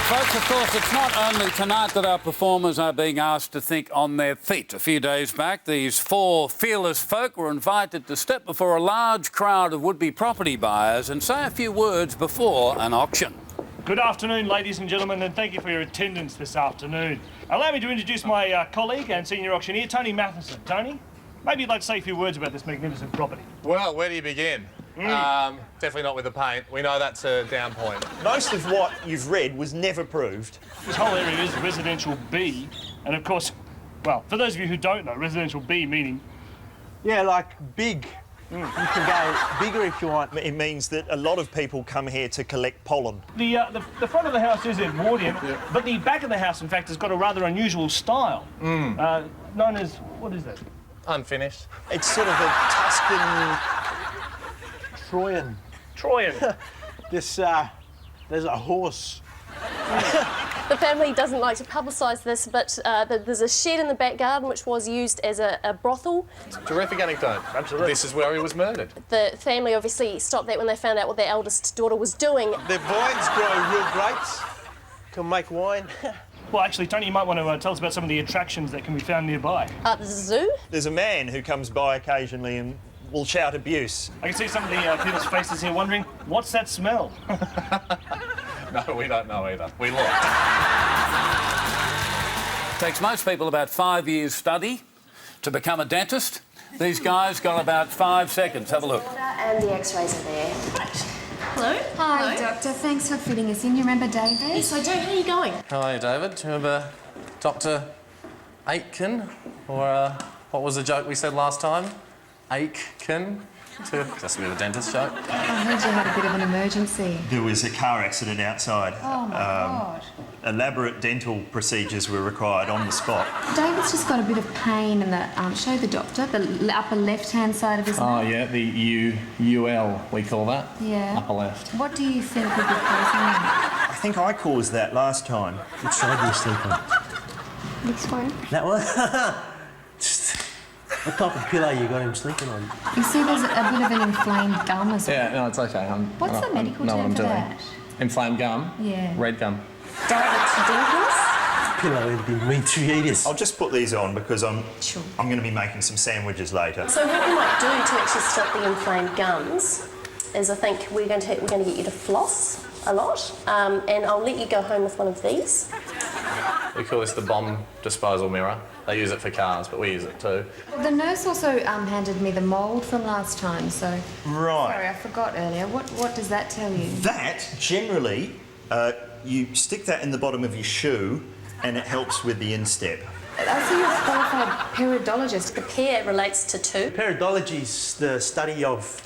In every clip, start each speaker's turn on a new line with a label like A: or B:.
A: Folks, of course, it's not only tonight that our performers are being asked to think on their feet. A few days back, these four fearless folk were invited to step before a large crowd of would-be property buyers and say a few words before an auction.
B: Good afternoon, ladies and gentlemen, and thank you for your attendance this afternoon. Allow me to introduce my colleague and senior auctioneer, Tony Matheson. Tony, maybe you'd like to say a few words about this magnificent property.
C: Well, where do you begin? Definitely not with the paint. We know that's a down point.
D: Most of what you've read was never proved.
B: This whole area is residential B, and of course, well, for those of you who don't know, residential B meaning...
E: Yeah, like big. You can go bigger if you want.
D: It means that a lot of people come here to collect pollen.
B: The front of the house is Edwardian, but the back of the house, in fact, has got a rather unusual style, known as, what is that?
C: Unfinished.
D: It's sort of a Tuscan...
E: Troyan.
B: Troyan.
E: There's a horse.
F: The family doesn't like to publicise this, but there's a shed in the back garden which was used as a brothel.
C: Terrific anecdote.
B: Absolutely.
C: This is where he was murdered.
F: The family obviously stopped that when they found out what their eldest daughter was doing.
E: Their vines grow real grapes to make wine.
B: Well, actually, Tony, you might want to tell us about some of the attractions that can be found nearby.
F: The zoo.
D: There's a man who comes by occasionally and will shout abuse.
B: I can see some of the people's faces here wondering, what's that smell?
C: No, we don't know either. We looked.
A: Takes most people about 5 years study to become a dentist. These guys got about 5 seconds. Have a look.
F: And the x-rays are there. Hello.
G: Hi,
F: Hello.
G: Doctor. Thanks for fitting us in. You remember David?
F: Yes, I do. How are you going?
C: How are you, David? Do you remember Dr. Aitken? Or what was the joke we said last time? Aitken? Just a bit of a dentist joke.
G: I heard you had a bit of an emergency.
D: There was a car accident outside.
G: Oh, my God.
D: Elaborate dental procedures were required on the spot.
G: David's just got a bit of pain in the... show the doctor, the upper left-hand side of his mouth.
C: Oh, yeah, the UL, we call that.
G: Yeah.
C: Upper left.
G: What do you think would be causing that?
D: I think I caused that last time.
E: Which side do you sleep on?
G: This one?
E: That one? What type of pillow you got him sleeping on?
G: You see there's a bit of an inflamed gum as well.
C: Yeah, no, it's okay.
G: What's the medical term for that?
C: Inflamed gum?
G: Yeah.
C: Red gum.
F: Directed dentist.
E: Pillow would be meningitis.
D: I'll just put these on because I'm
F: Sure.
D: going to be making some sandwiches later.
F: So what we might do to actually stop the inflamed gums is I think we're going to get you to floss a lot, and I'll let you go home with one of these.
C: We call this the bomb disposal mirror. They use it for cars, but we use it too.
G: The nurse also handed me the mould from last time, so...
D: Right.
G: Sorry, I forgot earlier. What does that tell you?
D: That, generally, you stick that in the bottom of your shoe and it helps with the instep.
G: I see you're a qualified periodologist.
F: The pair relates to two.
E: Periodology is the study of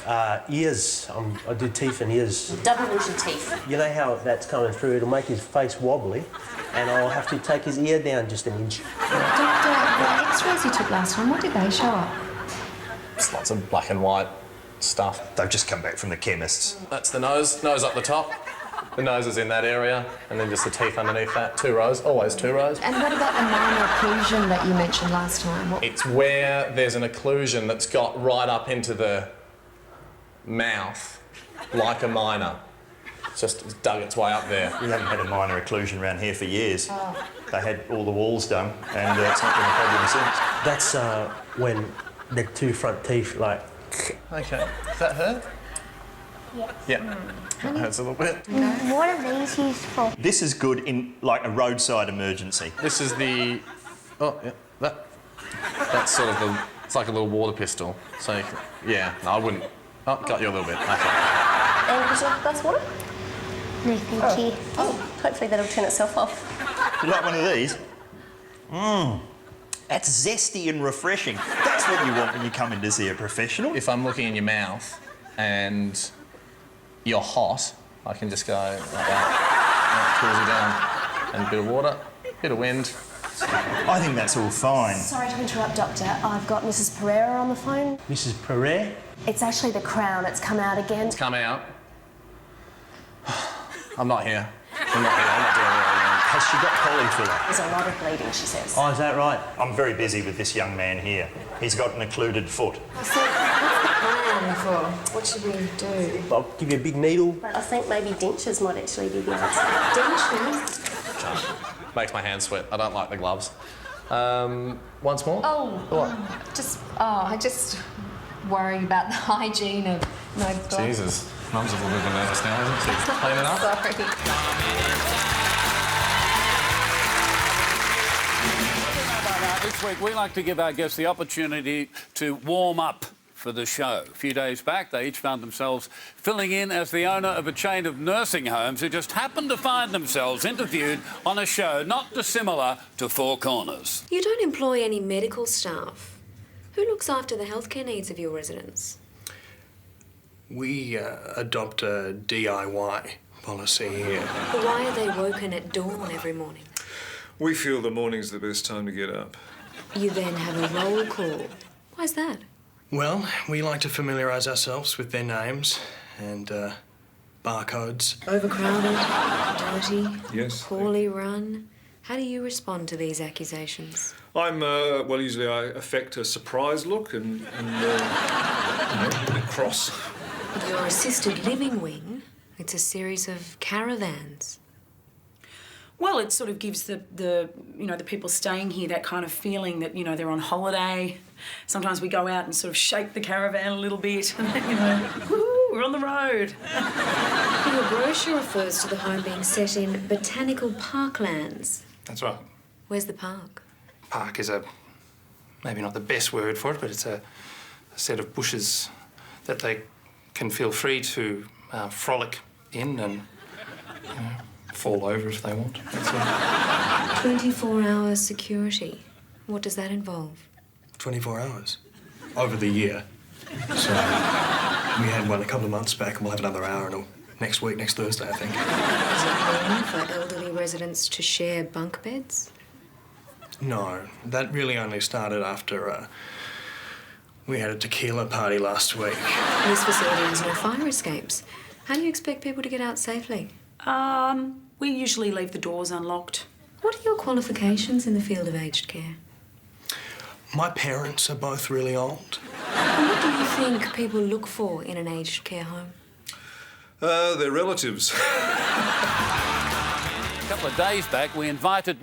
E: ears. I do teeth and ears.
F: Double vision teeth.
E: You know how that's coming through? It'll make his face wobbly, and I'll have to take his ear down just an inch.
G: Doctor, the x-rays you took last time, what did they show up?
C: It's lots of black and white stuff.
D: They've just come back from the chemists.
C: That's the nose up the top. The nose is in that area, and then just the teeth underneath that. 2 rows, always 2 rows.
G: And what about the minor occlusion that you mentioned last time?
C: It's where there's an occlusion that's got right up into the mouth, like a minor. It's just dug its way up there.
D: We haven't had a minor occlusion around here for years. They had all the walls done, and it's not been a problem since.
E: That's when the 2 front teeth, like...
C: Okay. Does that hurt?
H: Yes.
C: Yeah. That hurts a little bit.
H: What are these used for?
D: This is good in, like, a roadside emergency.
C: This is the... Oh, yeah. That's sort of the... It's like a little water pistol. So, yeah. No, I wouldn't... Oh, got you a little bit. Okay.
F: And is your glass water?
H: No, thank you.
F: Oh, hopefully that'll turn itself off.
D: You like one of these? That's zesty and refreshing. That's what you want when you come in to see a professional.
C: If I'm looking in your mouth and you're hot, I can just go like that. It cools you down. And a bit of water, bit of wind.
D: I think that's all fine.
F: Sorry to interrupt, Doctor. I've got Mrs. Pereira on the phone.
E: Mrs. Perret?
F: It's actually the crown. It's come out again.
C: Come out. I'm not here. I'm not here. I'm not doing it again.
D: Has she got polyfiller?
F: There's a lot of bleeding, she says.
E: Oh, is that right?
D: I'm very busy with this young man here. He's got an occluded foot.
G: So, what's the plan for? What should we do?
E: I'll give you a big needle.
F: I think maybe dentures might actually be the answer.
G: Dentures?
C: makes my hands sweat. I don't like the gloves. Once more?
G: Oh,
C: What?
G: I just worry about the hygiene of my gloves.
C: Jesus. Mum's a little bit nervous now, isn't she? Clean it up?
G: Sorry.
A: This week, we like to give our guests the opportunity to warm up for the show. A few days back, they each found themselves filling in as the owner of a chain of nursing homes who just happened to find themselves interviewed on a show not dissimilar to Four Corners.
I: You don't employ any medical staff. Who looks after the healthcare needs of your residents?
J: We adopt a DIY policy here.
I: But why are they woken at dawn every morning?
K: We feel the morning's the best time to get up.
I: You then have a roll call. Why's that?
J: Well, we like to familiarise ourselves with their names and barcodes.
I: Overcrowded, dirty,
K: Yes.
I: poorly run. How do you respond to these accusations?
K: I'm, well, usually I affect a surprise look and a cross.
I: With your assisted living wing, it's a series of caravans.
L: Well, it sort of gives the people staying here that kind of feeling that, they're on holiday. Sometimes we go out and sort of shake the caravan a little bit, woohoo, we're on the road.
I: Your brochure refers to the home being set in botanical parklands.
J: That's right.
I: Where's the park?
J: Park is maybe not the best word for it, but it's a set of bushes that they can feel free to frolic in and fall over if they want. That's all.
I: 24-hour security. What does that involve?
J: 24 hours. Over the year. So we had one a couple of months back and we'll have another hour next week, next Thursday, I think.
I: Is it normal for elderly residents to share bunk beds?
J: No, that really only started after we had a tequila party last week.
I: This facility has no fire escapes. How do you expect people to get out safely?
L: We usually leave the doors unlocked.
I: What are your qualifications in the field of aged care?
J: My parents are both really old.
I: And what do you think people look for in an aged care home?
K: Their relatives.
A: A couple of days back, we invited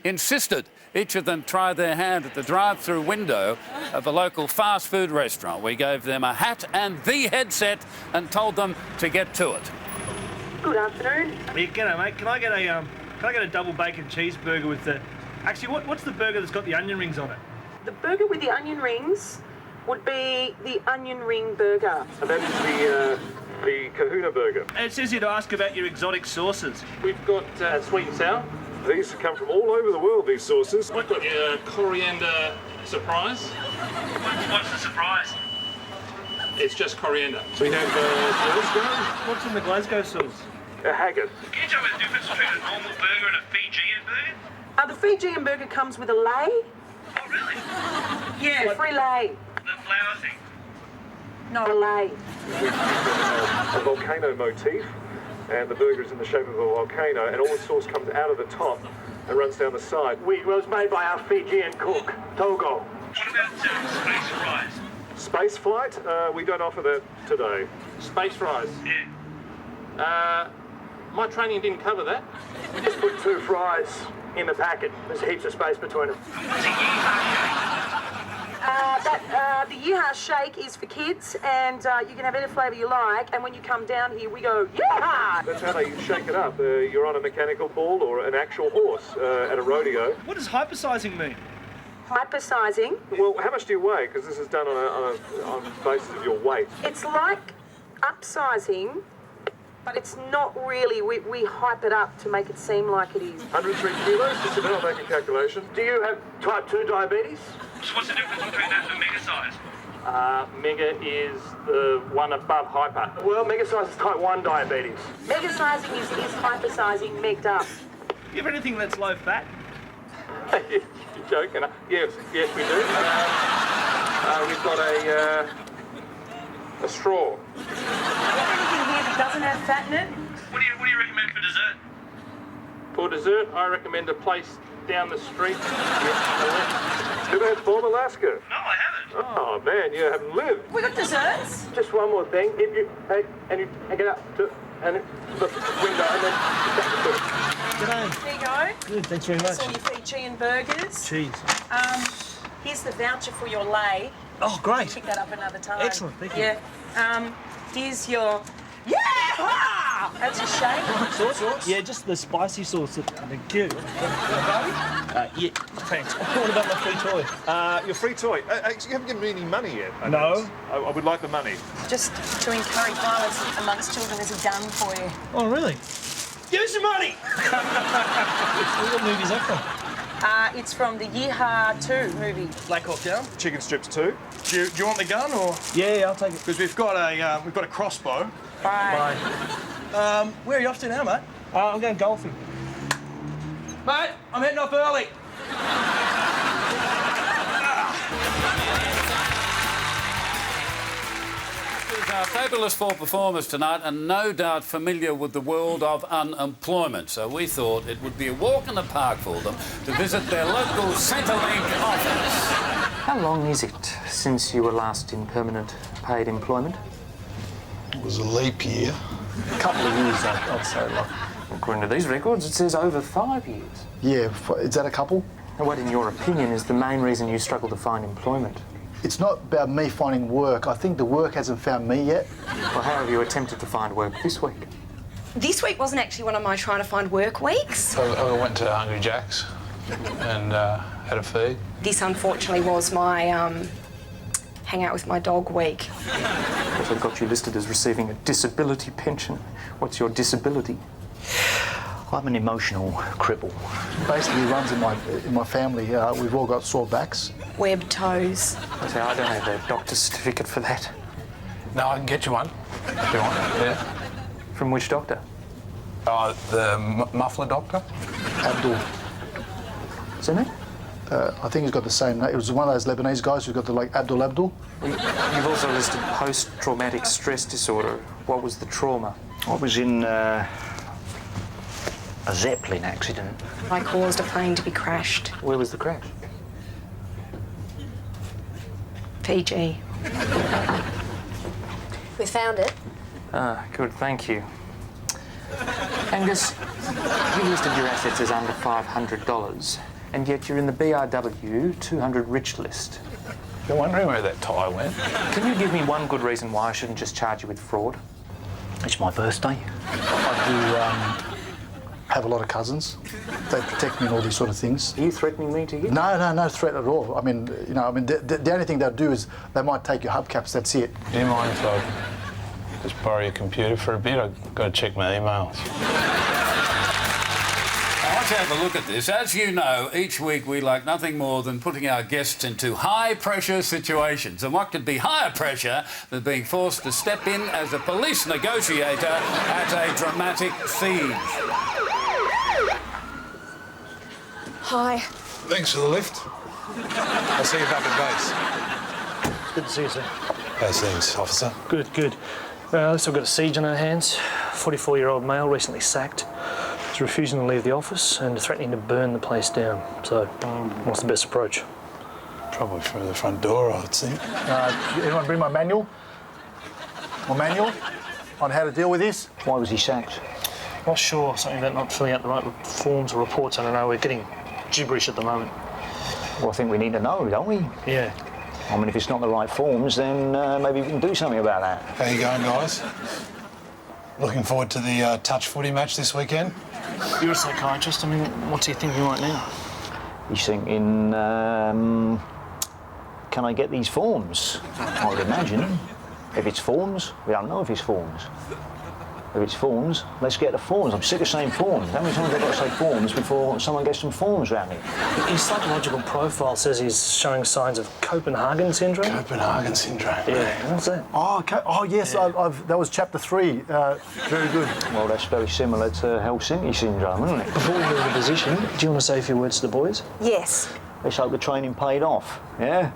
A: insisted each of them try their hand at the drive-thru window of a local fast food restaurant. We gave them a hat and the headset and told them to get to it.
B: Good afternoon. Yeah, g'day, mate. Can I get a double bacon cheeseburger with the... Actually, what's the burger that's got the onion rings on it?
M: The burger with the onion rings would be the onion ring burger.
K: And that is the kahuna burger.
B: And it says here to ask about your exotic sauces.
K: We've got sweet and sour. These come from all over the world, these sauces.
J: We've got your coriander surprise.
B: What's the surprise?
J: It's just coriander.
K: We have Glasgow.
B: What's in the Glasgow sauce?
K: A haggis.
B: Can you tell me the difference between a normal burger and a Fijian burger?
M: The Fijian burger comes with a lei.
B: Oh, really?
M: Yeah, free lei.
B: The flour thing?
M: No, a lei.
K: A volcano motif, and the burger is in the shape of a volcano, and all the sauce comes out of the top and runs down the side.
B: It was made by our Fijian cook, Togo.
K: What about space fries? Space flight? We don't offer that today.
J: Space fries.
B: Yeah.
J: My training didn't cover that.
B: We just put 2 fries in the packet. There's heaps of space between them.
M: The yeehaw shake is for kids, and you can have any flavour you like, and when you come down here, we go, yeehaw!
K: That's how they shake it up. You're on a mechanical bull or an actual horse at a rodeo.
B: What does hypersizing mean?
M: Hypersizing.
K: Well, how much do you weigh? Because this is done on the basis of your weight.
M: It's like upsizing, but it's not really. We hype it up to make it seem like it is.
K: 103 kilos? Just a minute, I'll make a calculation.
B: Do you have type 2 diabetes?
N: So what's the difference between that and mega size?
B: Mega is the one above hyper. Well, mega size is type 1 diabetes.
M: Mega sizing is hypersizing megged up.
B: You have anything that's low fat?
K: You're joking. Yes, we do. We've got a straw.
M: Do you have anything here that doesn't have fat in it?
N: What do you recommend for dessert?
J: For dessert, I recommend a place down the street.
K: Did they have Bomb Alaska?
N: No, I haven't.
K: Oh man, you haven't lived.
M: We got desserts.
B: Just one more thing. If you get up to the window and then
M: There you go.
B: Good, thanks very much.
M: That's all your free cheese and burgers.
B: Cheese.
M: Here's the voucher for your lay.
B: Oh, great.
M: Pick that up another time.
B: Excellent, thank you.
M: Yeah. Here's your... Yeah! That's a shake.
B: Sauce? Yeah, just the spicy sauce. Thank you. Yeah, thanks. What about my free toy?
K: Your free toy. Actually, you haven't given me any money yet. I
B: No.
K: noticed. I would like the money.
M: Just to encourage violence amongst children is a gun for you.
B: Oh, really? Give us some money! What movie is that from?
M: It's from the Yeehaw 2 movie.
B: Black Hawk Down?
K: Chicken strips too.
O: Do you want the gun or?
B: Yeah, I'll take it.
O: Because we've got a crossbow.
M: Bye.
O: Where are you off to now, mate?
B: I'm going golfing.
O: Mate, I'm heading off early.
A: Our fabulous four performers tonight are no doubt familiar with the world of unemployment, so we thought it would be a walk in the park for them to visit their local Centrelink office.
P: How long is it since you were last in permanent paid employment?
Q: It was a leap year.
P: A couple of years, I'd say. Like, according to these records, it says over 5 years.
Q: Yeah, is that a couple?
P: And what, in your opinion, is the main reason you struggle to find employment?
Q: It's not about me finding work. I think the work hasn't found me yet.
P: Well, how have you attempted to find work this week?
R: This week wasn't actually one of my trying to find work weeks.
Q: I went to Hungry Jack's and had a feed.
R: This, unfortunately, was my hang out with my dog week.
P: What I've got you listed as receiving a disability pension. What's your disability?
S: I'm an emotional cripple.
Q: Basically, it runs in my family. We've all got sore backs.
R: Webbed toes.
P: I say, I don't have a doctor's certificate for that.
Q: No, I can get you one if you want. Yeah.
P: From which doctor?
Q: The muffler doctor. Abdul.
P: Is that it?
Q: I think he's got the same name. It was one of those Lebanese guys who's got the, like, Abdul.
P: You've also listed post-traumatic stress disorder. What was the trauma?
S: I was in a Zeppelin accident.
R: I caused a plane to be crashed.
P: Where was the crash?
R: Fiji.
F: We found it.
P: Ah, good, thank you. Angus, you listed your assets as under $500, and yet you're in the BRW 200 rich list.
Q: You're wondering where that tie went?
P: Can you give me one good reason why I shouldn't just charge you with fraud?
S: It's my birthday.
Q: I do have a lot of cousins. They protect me and all these sort of things.
P: Are you threatening me to you?
Q: No threat at all. I mean, the only thing they'll do is they might take your hubcaps, that's it.
T: Do you mind if I just borrow your computer for a bit? I've got to check my emails.
A: I want to have a look at this. As you know, each week we like nothing more than putting our guests into high-pressure situations. And what could be higher pressure than being forced to step in as a police negotiator at a dramatic siege?
R: Hi.
T: Thanks for the lift. I'll see you back at base.
B: It's good to see you, sir.
T: How's things, officer?
B: Good, good. At least I've got a siege on our hands. 44-year-old male recently sacked. He's refusing to leave the office and threatening to burn the place down. So, what's the best approach?
T: Probably through the front door, I would think.
Q: Anyone bring my manual? My manual on how to deal with this?
S: Why was he sacked?
B: Not sure. Something about not filling out the right forms or reports. I don't know. We're getting gibberish at the moment.
S: Well, I think we need to know, don't we?
B: Yeah.
S: I mean, if it's not the right forms, then maybe we can do something about that.
T: How you going, guys? Looking forward to the touch footy match this weekend?
B: You're a psychiatrist. I mean, what's he thinking right now?
S: He's thinking, can I get these forms? I would imagine. If it's forms, we don't know if it's forms. If it's forms, let's get the forms. I'm sick of saying forms. How many times have I got to say forms before someone gets some forms around here?
B: His psychological profile says he's showing signs of Copenhagen syndrome.
T: Copenhagen syndrome.
B: Yeah, what's that?
Q: Oh, okay. Oh yes, yeah. That was chapter 3. Very good.
S: Well, that's very similar to Helsinki syndrome, isn't it?
B: Before we move the position, do you want to say a few words to the boys?
R: Yes.
S: Let's hope the training paid off, yeah?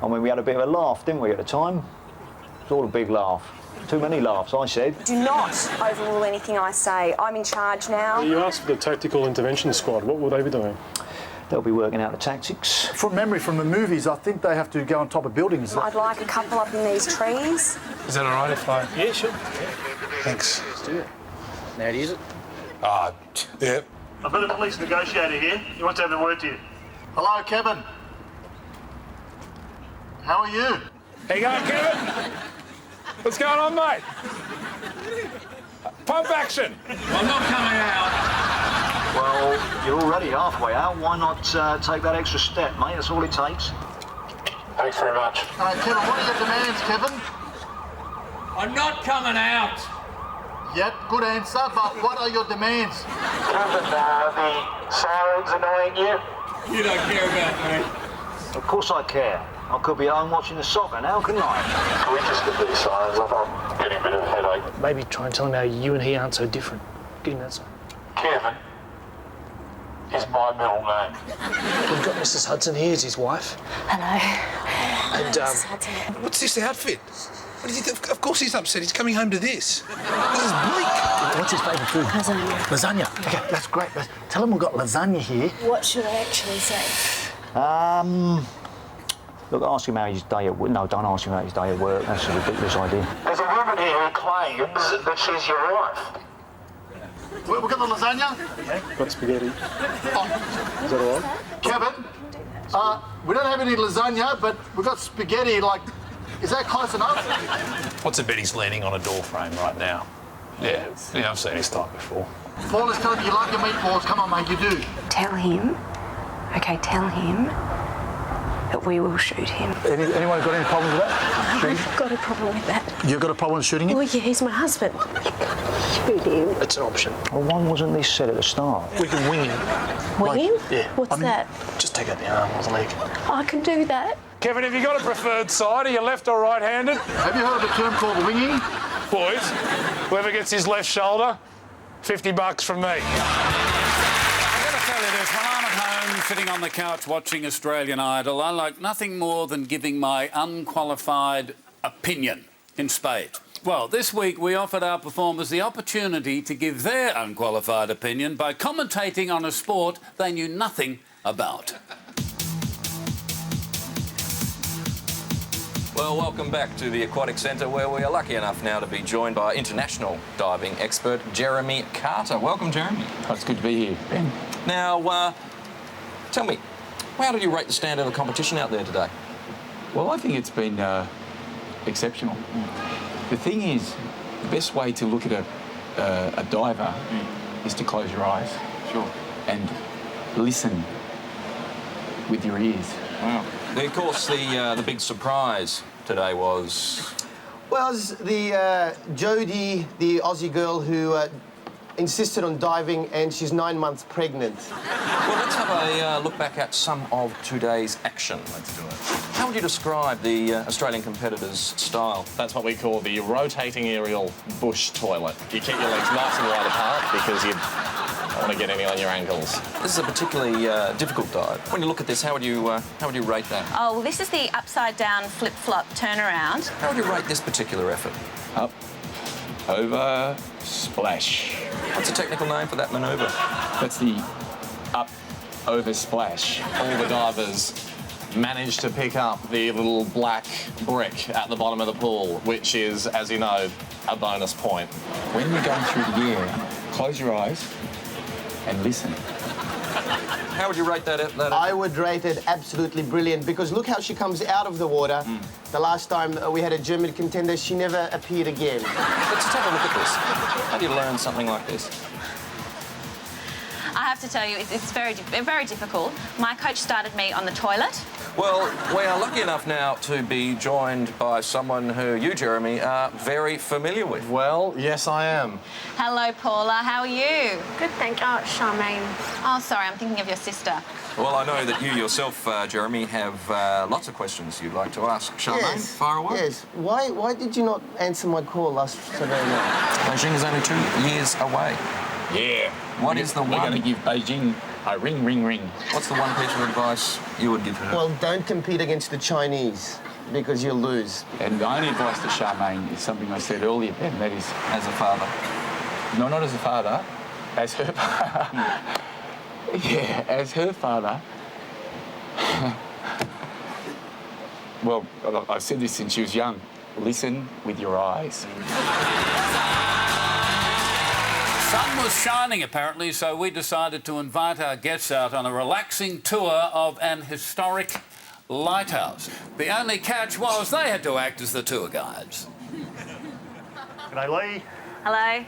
S: I mean, we had a bit of a laugh, didn't we, at the time? It was all a big laugh. Too many laughs, I said.
R: Do not overrule anything I say. I'm in charge now.
U: You asked for the tactical intervention squad. What will they be doing?
S: They'll be working out the tactics.
Q: From memory, from the movies, I think they have to go on top of buildings.
R: I'd like a couple up in these trees.
T: Is that all right if I...
B: Yeah, sure.
T: Thanks.
B: Let's do it. Now, is it?
T: Yeah.
K: I've got a police negotiator here. He wants to have a word to you.
Q: Hello, Kevin. How are you?
T: How you going, Kevin? What's going on, mate? Pump action. I'm not coming out.
S: Well, you're already halfway out. Why not take that extra step, mate? That's all it takes.
T: Thanks very much.
Q: Kevin, what are your demands, Kevin?
T: I'm not coming out.
Q: Yep, good answer, but what are your demands?
S: Kevin, the sirens annoying you?
T: You don't care about me.
S: Of course I care. I could be at home watching the soccer now, couldn't I?
K: Can we just get these sirens off? I'm getting a bit of a headache.
U: Maybe try and tell him how you and he aren't so different. Get him that side.
K: Kevin is my middle name.
U: We've got Mrs. Hudson here as his wife.
H: Hello.
U: And,
H: Mrs. Hudson.
V: What's this outfit? What do you think? Of course he's upset. He's coming home to this. This is bleak.
Q: What's his favourite food?
H: Lasagna.
Q: Lasagna. Okay, that's great. Tell him we've got lasagna here.
H: What should I actually say?
S: Look, ask him how his day at work. No, don't ask him about his day at work. That's a ridiculous idea.
K: There's a woman here who claims that she's your wife.
Q: We've got the lasagna.
U: Yeah, got spaghetti.
Q: Oh.
U: Is that all right?
Q: Kevin, we don't have any lasagna, but we've got spaghetti, like, is that close enough?
T: What's a bet he's leaning on a door frame right now? Yeah, I've seen his type before.
Q: Paul is telling me you love your meatballs. Come on, mate, you do.
H: Tell him. Okay, tell him that we will shoot him.
Q: Anyone got any problem with that?
H: I've got a problem with that.
Q: You've got a problem with shooting him?
H: Well, yeah, he's my husband. Shoot him.
U: It's an option.
S: Well, why wasn't this said at the start?
U: We can wing him.
H: Wing him?
U: Yeah.
H: What's that?
U: Just take out the arm or the leg.
H: I can do that.
T: Kevin, have you got a preferred side? Are you left or right-handed?
Q: Have you heard of a term called winging?
T: Boys, whoever gets his left shoulder, $50 from me.
A: I've got to tell you this, when I'm at home sitting on the couch watching Australian Idol, I like nothing more than giving my unqualified opinion in spades. Well, this week we offered our performers the opportunity to give their unqualified opinion by commentating on a sport they knew nothing about.
W: Well, welcome back to the Aquatic Centre, where we are lucky enough now to be joined by international diving expert Jeremy Carter. Welcome, Jeremy.
X: Oh, it's good to be here, Ben.
W: Now, tell me, how did you rate the standard of the competition out there today?
X: Well, I think it's been exceptional. The thing is, the best way to look at a diver is to close your eyes.
W: Sure.
X: And listen with your ears.
W: Wow. Of course, the big surprise today was...
E: Well, it was the Jodie, the Aussie girl who insisted on diving, and she's 9 months pregnant.
W: Well, let's have a look back at some of today's action. Let's do it. How would you describe the Australian competitors' style?
C: That's what we call the rotating aerial bush toilet. You keep your legs nice and wide apart because you don't want to get any on your ankles.
W: This is a particularly difficult dive. When you look at this, how would you rate that?
Y: Oh, well, this is the upside-down flip-flop turnaround.
W: How would you rate this particular effort?
X: Up, over, splash.
W: What's the technical name for that manoeuvre?
X: That's the up, over, splash.
C: All the divers managed to pick up the little black brick at the bottom of the pool, which is, as you know, a bonus point.
X: When you're going through the air, close your eyes and listen.
W: How would you rate that effort?
E: I would rate it absolutely brilliant because look how she comes out of the water. The last time we had a German contender, she never appeared again.
W: Let's take a look at this. How do you learn something like this?
Y: I have to tell you, it's very difficult. My coach started me on the toilet.
W: Well, we are lucky enough now to be joined by someone who you, Jeremy, are very familiar with.
C: Well, yes, I am.
Y: Hello, Paula. How are you?
F: Good, thank you. Oh, Charmaine.
Y: Oh, sorry, I'm thinking of your sister.
W: Well, I know that you yourself, Jeremy, have lots of questions you'd like to ask. Charmaine,
E: Yes.
W: fire away.
E: Yes. Why did you not answer my call last Saturday night?
W: Beijing is only 2 years away.
X: Yeah.
W: What is the
X: We're
W: one...
X: going to give Beijing a ring, ring, ring.
W: What's the one piece of advice you would give her?
E: Well, don't compete against the Chinese because you'll lose.
X: And the only advice to Charmaine is something I said earlier, Ben, that is...
W: As a father?
X: No, not as a father. As her... Yeah, as her father. Well, I've said this since she was young. Listen with your eyes.
A: sun was shining, apparently, so we decided to invite our guests out on a relaxing tour of an historic lighthouse. The only catch was they had to act as the tour guides.
D: G'day, Lee.
Y: Hello.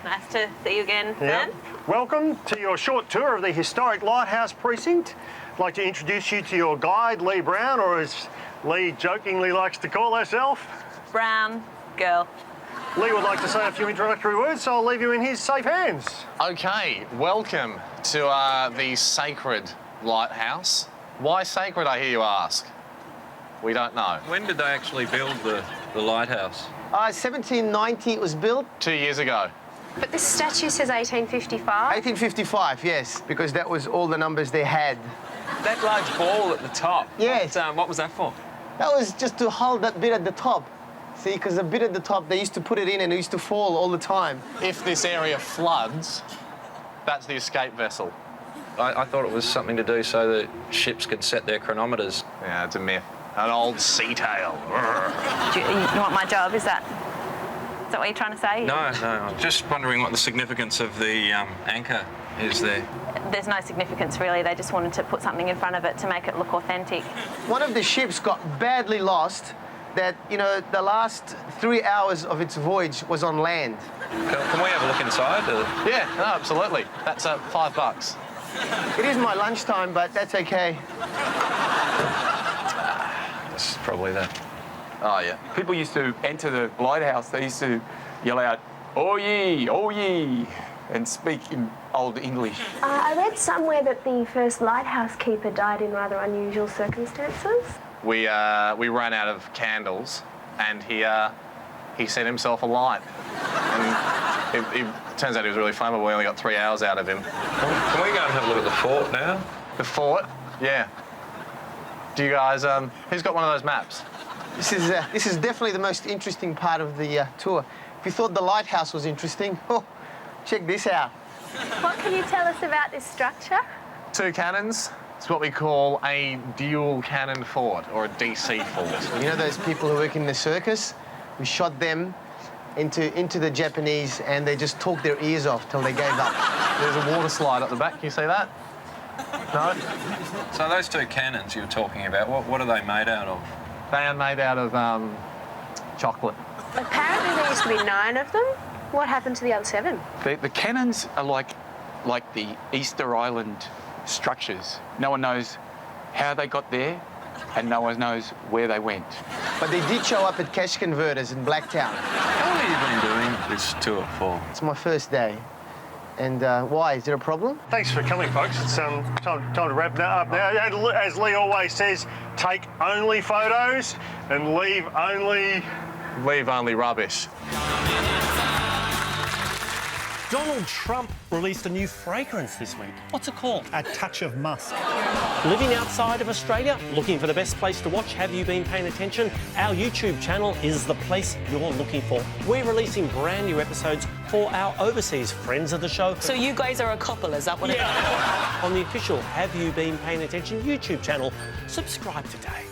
Y: Nice to see you again, Ben.
D: Welcome to your short tour of the historic Lighthouse precinct. I'd like to introduce you to your guide, Lee Brown, or as Lee jokingly likes to call herself,
Y: Brown girl.
D: Lee would like to say a few introductory words, so I'll leave you in his safe hands.
C: Okay, welcome to the sacred lighthouse. Why sacred, I hear you ask? We don't know.
W: When did they actually build the lighthouse?
E: 1790 it was built.
C: 2 years ago.
H: But this statue says 1855.
E: 1855, yes, because that was all the numbers they had.
W: That large ball at the top.
E: Yes.
W: What was that for?
E: That was just to hold that bit at the top. See, because the bit at the top, they used to put it in and it used to fall all the time.
C: If this area floods, that's the escape vessel.
W: I thought it was something to do so that ships could set their chronometers.
C: Yeah, it's a myth. An old sea tale.
Y: Do you want my job? Is that what you're trying to say?
W: No, I'm just wondering what the significance of the anchor is there.
Y: There's no significance, really. They just wanted to put something in front of it to make it look authentic.
E: One of the ships got badly lost that, you know, the last 3 hours of its voyage was on land.
W: Can we have a look inside?
C: Yeah, no, absolutely. That's $5.
E: It is my lunchtime, but that's okay.
W: That's probably that.
C: Oh, yeah.
X: People used to enter the lighthouse, they used to yell out, "Oh ye," and speak in Old English.
H: I read somewhere that the first lighthouse keeper died in rather unusual circumstances.
C: We ran out of candles, and he set himself alight. And it turns out he was really flammable. We only got 3 hours out of him.
W: Can we go and have a look at the fort now?
C: The fort? Yeah. Do you guys, who's got one of those maps?
E: This is definitely the most interesting part of the tour. If you thought the lighthouse was interesting, oh, check this out.
H: What can you tell us about this structure?
C: 2 cannons. It's what we call a dual cannon fort, or a DC fort.
E: You know those people who work in the circus? We shot them into the Japanese and they just talked their ears off till they gave up.
C: There's a water slide at the back. Can you see that? No?
W: So those 2 cannons you were talking about, what are they made out of?
C: They are made out of chocolate.
H: Apparently there used to be 9 of them. What happened to the other 7?
X: The cannons are like the Easter Island structures. No one knows how they got there, and no one knows where they went.
E: But they did show up at cash converters in Blacktown.
W: How long have you been doing this tour for?
E: It's my first day. And why? Is there a problem?
D: Thanks for coming, folks. It's time to wrap that up now. And as Lee always says, take only photos and leave only
C: rubbish.
B: Donald Trump released a new fragrance this week. What's it called? A Touch of Musk. Living outside of Australia, looking for the best place to watch Have You Been Paying Attention? Our YouTube channel is the place you're looking for. We're releasing brand new episodes for our overseas friends of the show.
M: So you guys are a couple, is that what it is?
B: On the official Have You Been Paying Attention YouTube channel. Subscribe today.